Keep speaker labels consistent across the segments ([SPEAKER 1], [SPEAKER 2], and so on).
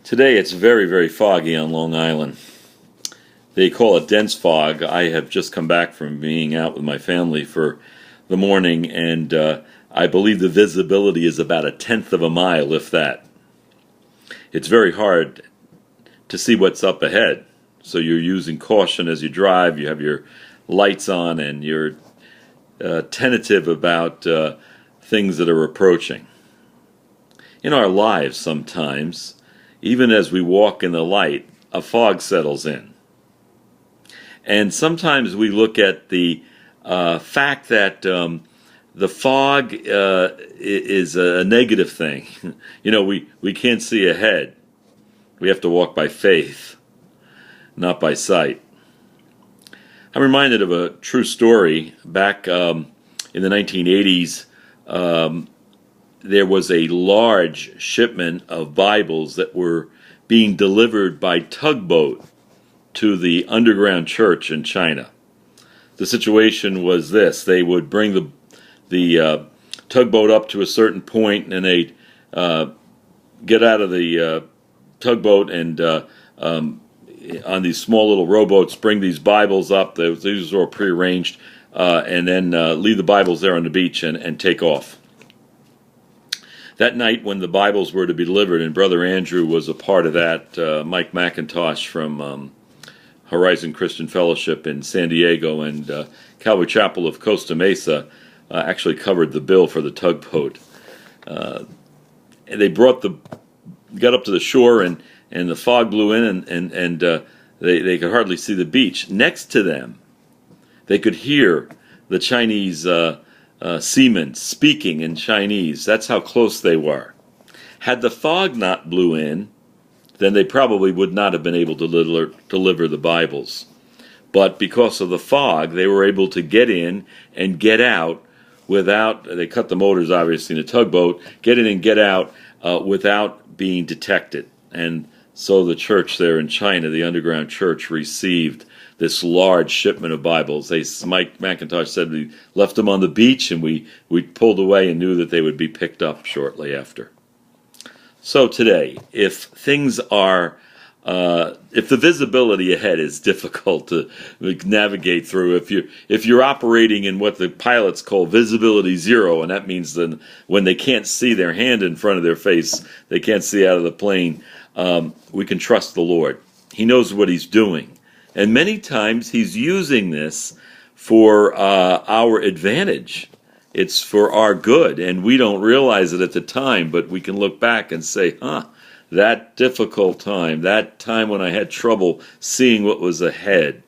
[SPEAKER 1] Today it's very, very foggy on Long Island. They call it dense fog. I have just come back from being out with my family for the morning, and I believe the visibility is about 1/10 of a mile, if that. It's very hard to see what's up ahead, so you're using caution as you drive. You have your lights on, and you're tentative about things that are approaching. In our lives sometimes, even as we walk in the light, a fog settles in. And sometimes we look at the fact that the fog is a negative thing. We can't see ahead. We have to walk by faith, not by sight. I'm reminded of a true story. Back in the 1980s, there was a large shipment of Bibles that were being delivered by tugboat to the underground church in China. The situation was this: they would bring the tugboat up to a certain point, and they'd get out of the tugboat and on these small little rowboats bring these Bibles up. These were all prearranged, and then leave the Bibles there on the beach and take off. That night when the Bibles were to be delivered, and Brother Andrew was a part of that, Mike McIntosh from Horizon Christian Fellowship in San Diego and Calvary Chapel of Costa Mesa actually covered the bill for the tugboat. And they got up to the shore, and the fog blew in, and they could hardly see the beach. Next to them, they could hear the Chinese seamen speaking in Chinese. That's how close they were. Had the fog not blew in, then they probably would not have been able to deliver the Bibles. But because of the fog, they were able to get in and get out they cut the motors obviously in the tugboat, get in and get out without being detected. And so the church there in China, the underground church, received this large shipment of Bibles. Mike McIntosh said we left them on the beach, and we pulled away and knew that they would be picked up shortly after. So today, if things are, if the visibility ahead is difficult to navigate through, if you're operating in what the pilots call visibility zero, and that means then when they can't see their hand in front of their face, they can't see out of the plane, we can trust the Lord. He knows what He's doing. And many times He's using this for our advantage. It's for our good, and we don't realize it at the time, but we can look back and say, that difficult time, that time when I had trouble seeing what was ahead,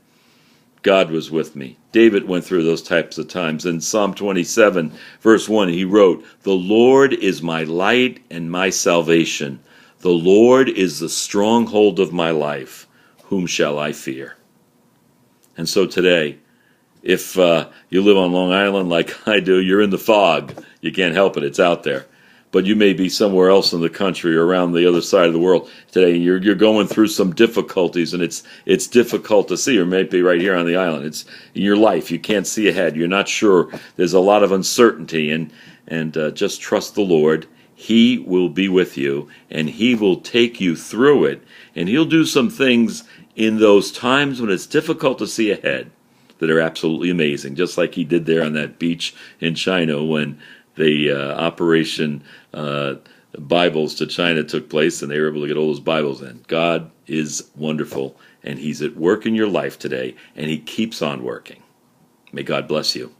[SPEAKER 1] God was with me. David went through those types of times. In Psalm 27, verse 1, he wrote, "The Lord is my light and my salvation. The Lord is the stronghold of my life. Whom shall I fear?" And so today, if you live on Long Island like I do, you're in the fog. You can't help it. It's out there. But you may be somewhere else in the country or around the other side of the world today. You're going through some difficulties, and it's difficult to see, or maybe right here on the island. It's in your life. You can't see ahead. You're not sure. There's a lot of uncertainty, and just trust the Lord. He will be with you, and He will take you through it, and He'll do some things in those times when it's difficult to see ahead that are absolutely amazing, just like He did there on that beach in China when the Operation Bibles to China took place, and they were able to get all those Bibles in. God is wonderful, and He's at work in your life today, and He keeps on working. May God bless you.